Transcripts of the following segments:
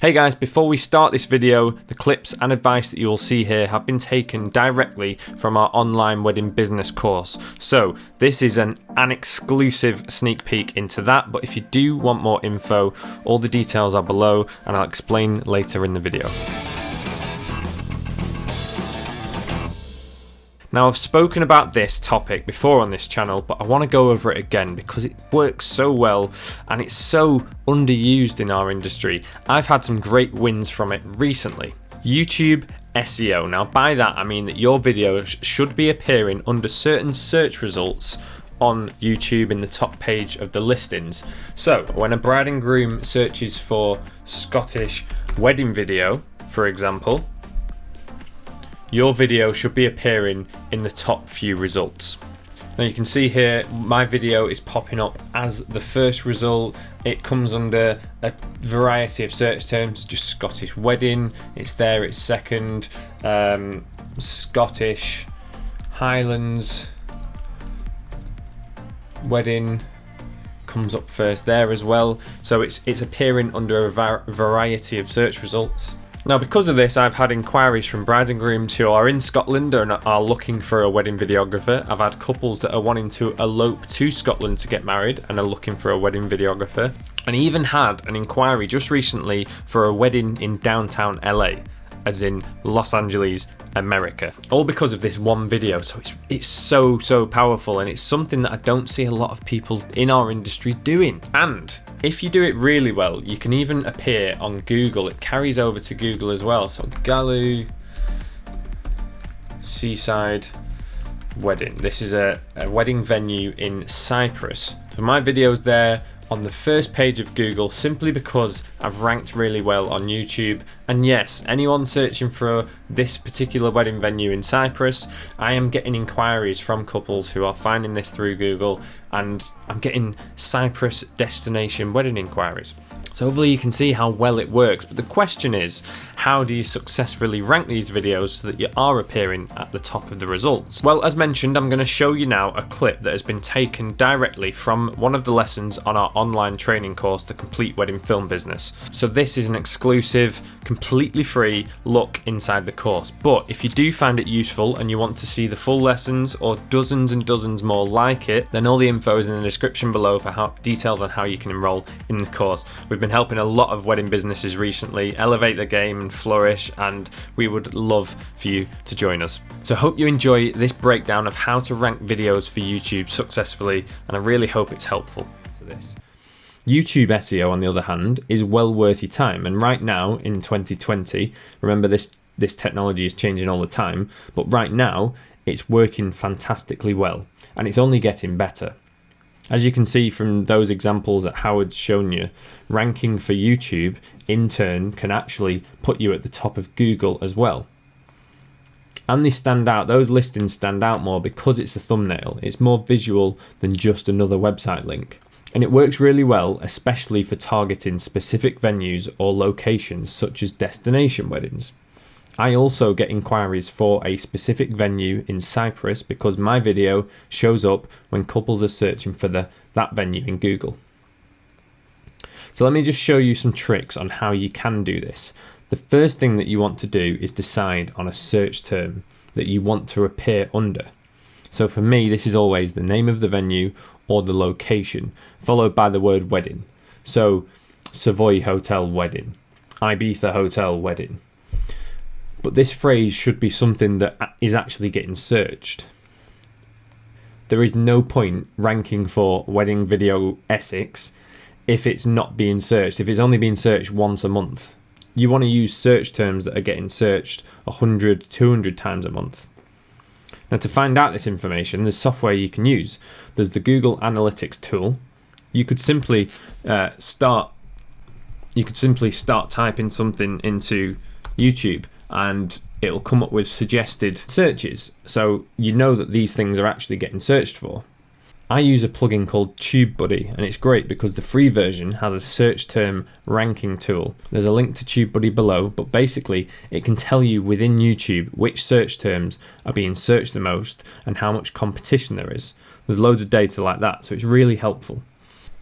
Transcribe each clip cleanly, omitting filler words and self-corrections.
Hey guys, before we start this video, the clips and advice that you will see here have been taken directly from our online wedding business course. So this is an exclusive sneak peek into that, but if you do want more info, all the details are below and I'll explain later in the video. Now, I've spoken about this topic before on this channel, but I want to go over it again because it works so well and it's so underused in our industry. I've had some great wins from it recently. YouTube SEO. Now, by that I mean that your video should be appearing under certain search results on YouTube in the top page of the listings. So when a bride and groom searches for Scottish wedding video, for example, your video should be appearing in the top few results. Now you can see here my video is popping up as the first result. It comes under a variety of search terms, just Scottish wedding, it's there, it's second, Scottish Highlands wedding comes up first there as well. So it's appearing under a variety of search results. Now, because of this, I've had inquiries from brides and grooms who are in Scotland and are looking for a wedding videographer. I've had couples that are wanting to elope to Scotland to get married and are looking for a wedding videographer. And even had an inquiry just recently for a wedding in downtown LA, as in Los Angeles, America. All because of this one video. So it's so powerful, and it's something that I don't see a lot of people in our industry doing. And if you do it really well, you can even appear on Google. It carries over to Google as well. So Galoo Seaside Wedding. This is a wedding venue in Cyprus. So my video's there on the first page of Google simply because I've ranked really well on YouTube. And yes, anyone searching for this particular wedding venue in Cyprus, I am getting inquiries from couples who are finding this through Google, and I'm getting Cyprus destination wedding inquiries. So hopefully you can see how well it works, but the question is, how do you successfully rank these videos so that you are appearing at the top of the results? Well, as mentioned, I'm going to show you now a clip that has been taken directly from one of the lessons on our online training course, The Complete Wedding Film Business. So this is an exclusive, completely free look inside the course, but if you do find it useful and you want to see the full lessons or dozens and dozens more like it, then all the info is in the description below for details on how you can enroll in the course. We've been helping a lot of wedding businesses recently elevate the game and flourish, and we would love for you to join us. So hope you enjoy this breakdown of how to rank videos for YouTube successfully, and I really hope it's helpful to this. YouTube SEO, on the other hand, is well worth your time, and right now in 2020, remember this technology is changing all the time, but right now it's working fantastically well, and it's only getting better. As you can see from those examples that Howard's shown you, ranking for YouTube in turn can actually put you at the top of Google as well. And they stand out, those listings stand out more because it's a thumbnail. It's more visual than just another website link. And it works really well, especially for targeting specific venues or locations such as destination weddings. I also get inquiries for a specific venue in Cyprus because my video shows up when couples are searching for that venue in Google. So let me just show you some tricks on how you can do this. The first thing that you want to do is decide on a search term that you want to appear under. So for me, this is always the name of the venue or the location, followed by the word wedding. So Savoy Hotel Wedding, Ibiza Hotel Wedding. But this phrase should be something that is actually getting searched. There is no point ranking for wedding video Essex if it's not being searched, if it's only being searched once a month. You want to use search terms that are getting searched 100, 200 times a month. Now, to find out this information, there's software you can use. There's the Google Analytics tool. You could simply start typing something into YouTube, and it'll come up with suggested searches, so you know that these things are actually getting searched for. I use a plugin called TubeBuddy, and it's great because the free version has a search term ranking tool. There's a link to TubeBuddy below, but basically it can tell you within YouTube which search terms are being searched the most and how much competition there is. There's loads of data like that, so it's really helpful.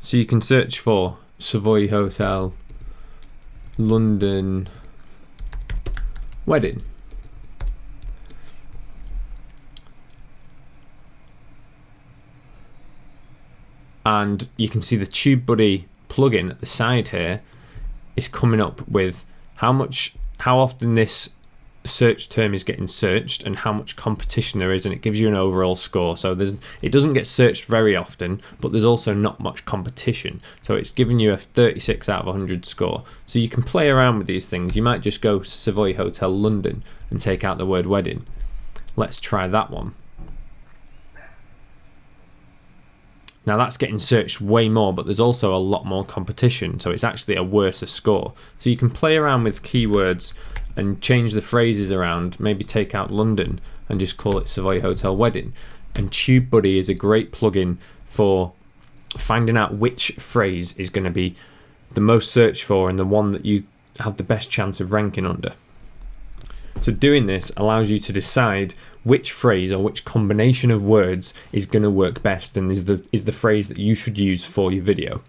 So you can search for Savoy Hotel London wedding. And you can see the TubeBuddy plugin at the side here is coming up with how often this search term is getting searched and how much competition there is, and it gives you an overall score. So it doesn't get searched very often, but there's also not much competition, so it's giving you a 36 out of 100 score. So you can play around with these things. You might just go Savoy Hotel London and take out the word wedding. Let's try that one. Now that's getting searched way more, but there's also a lot more competition, so it's actually a worse score. So you can play around with keywords and change the phrases around, maybe take out London and just call it Savoy Hotel Wedding. And TubeBuddy is a great plugin for finding out which phrase is going to be the most searched for and the one that you have the best chance of ranking under. So doing this allows you to decide which phrase or which combination of words is going to work best and is the phrase that you should use for your video.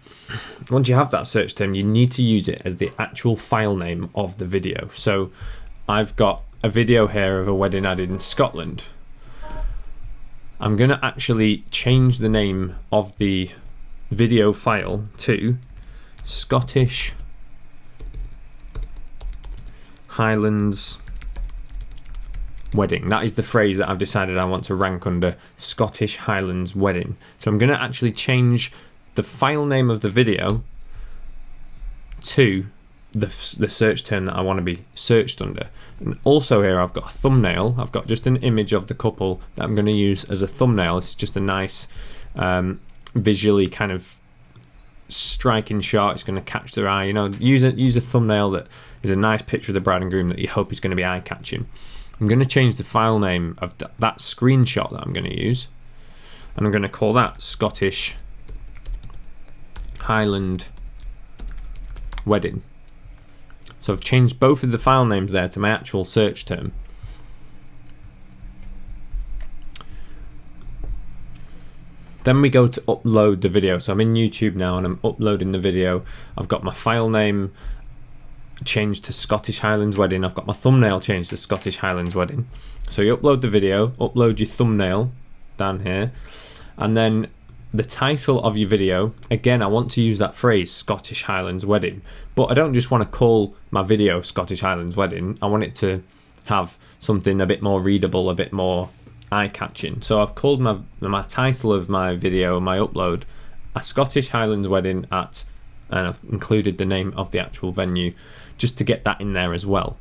Once you have that search term, you need to use it as the actual file name of the video. So I've got a video here of a wedding added in Scotland. I'm going to actually change the name of the video file to Scottish Highlands Wedding. That is the phrase that I've decided I want to rank under, Scottish Highlands Wedding. So I'm going to actually change the file name of the video to the search term that I want to be searched under. And also here I've got a thumbnail. I've got just an image of the couple that I'm going to use as a thumbnail. It's just a nice visually kind of striking shot. It's going to catch their eye. You know, use a thumbnail that is a nice picture of the bride and groom that you hope is going to be eye-catching. I'm going to change the file name of that screenshot that I'm going to use, and I'm going to call that Scottish Highland Wedding. So I've changed both of the file names there to my actual search term. Then we go to upload the video. So I'm in YouTube now and I'm uploading the video. I've got my file name changed to Scottish Highlands Wedding. I've got my thumbnail changed to Scottish Highlands Wedding. So you upload the video, upload your thumbnail down here, and then the title of your video. Again, I want to use that phrase Scottish Highlands Wedding, but I don't just want to call my video Scottish Highlands Wedding. I want it to have something a bit more readable, a bit more eye-catching. So I've called my title of my video, my upload, a Scottish Highlands Wedding at, and I've included the name of the actual venue just to get that in there as well.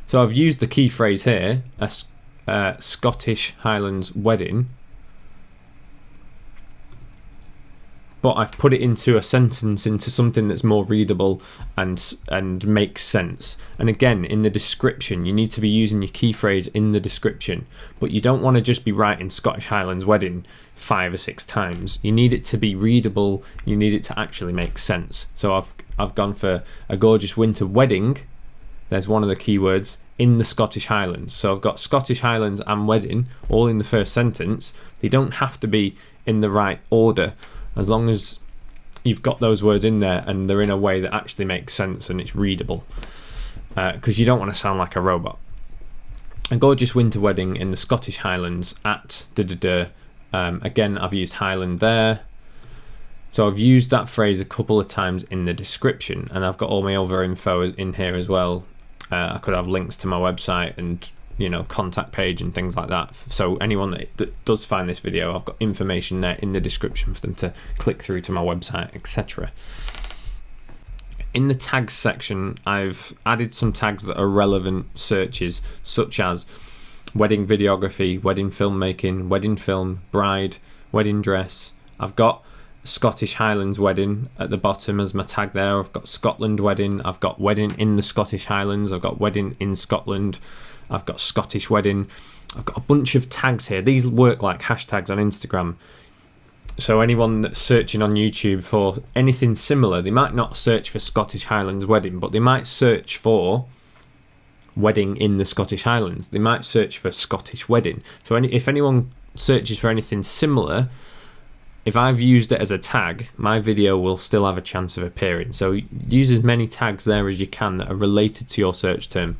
So I've used the key phrase here, a Scottish Highlands Wedding, but I've put it into a sentence, into something that's more readable and makes sense. And again, in the description, you need to be using your key phrase in the description, but you don't want to just be writing Scottish Highlands Wedding 5 or 6 times. You need it to be readable. You need it to actually make sense. So I've gone for a gorgeous winter wedding. There's one of the keywords in the Scottish Highlands. So I've got Scottish Highlands and wedding all in the first sentence. They don't have to be in the right order, as long as you've got those words in there and they're in a way that actually makes sense and it's readable, because you don't want to sound like a robot. A gorgeous winter wedding in the Scottish Highlands at again, I've used Highland there. So I've used that phrase a couple of times in the description, and I've got all my other info in here as well. I could have links to my website and, you know, contact page and things like that. So anyone that does find this video, I've got information there in the description for them to click through to my website, etc. In the tags section, I've added some tags that are relevant searches, such as wedding videography, wedding filmmaking, wedding film, bride, wedding dress. I've got Scottish Highlands Wedding at the bottom as my tag there. I've got Scotland Wedding. I've got wedding in the Scottish Highlands. I've got wedding in Scotland. I've got Scottish Wedding. I've got a bunch of tags here. These work like hashtags on Instagram. So anyone that's searching on YouTube for anything similar, they might not search for Scottish Highlands Wedding, but they might search for wedding in the Scottish Highlands. They might search for Scottish Wedding. So if anyone searches for anything similar if I've used it as a tag, my video will still have a chance of appearing. So use as many tags there as you can that are related to your search term.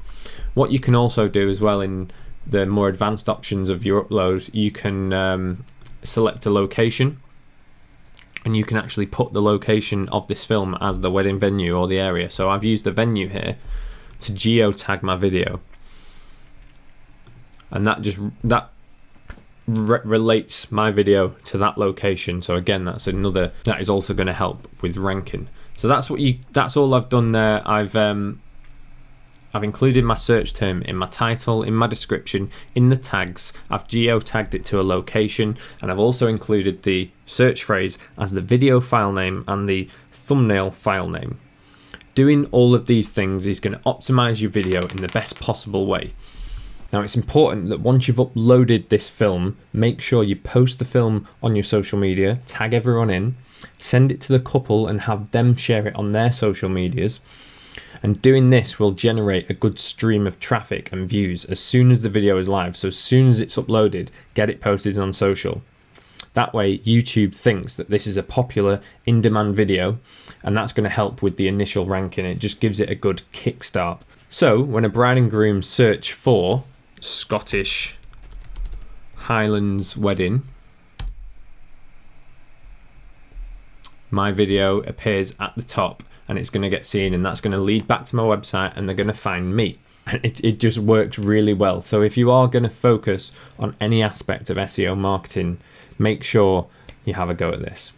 What you can also do as well in the more advanced options of your upload, you can select a location, and you can actually put the location of this film as the wedding venue or the area. So I've used the venue here to geotag my video, and that relates my video to that location. So again, that is also going to help with ranking. So that's all I've done there. I've included my search term in my title, in my description, in the tags. I've geotagged it to a location, and I've also included the search phrase as the video file name and the thumbnail file name. Doing all of these things is going to optimize your video in the best possible way. Now, it's important that once you've uploaded this film, make sure you post the film on your social media, tag everyone in, send it to the couple and have them share it on their social medias. And doing this will generate a good stream of traffic and views as soon as the video is live. So as soon as it's uploaded, get it posted on social. That way YouTube thinks that this is a popular in-demand video, and that's going to help with the initial ranking. It just gives it a good kickstart. So when a bride and groom search for Scottish Highlands wedding, my video appears at the top and it's going to get seen, and that's going to lead back to my website and they're going to find me. It just works really well. So if you are going to focus on any aspect of SEO marketing, make sure you have a go at this.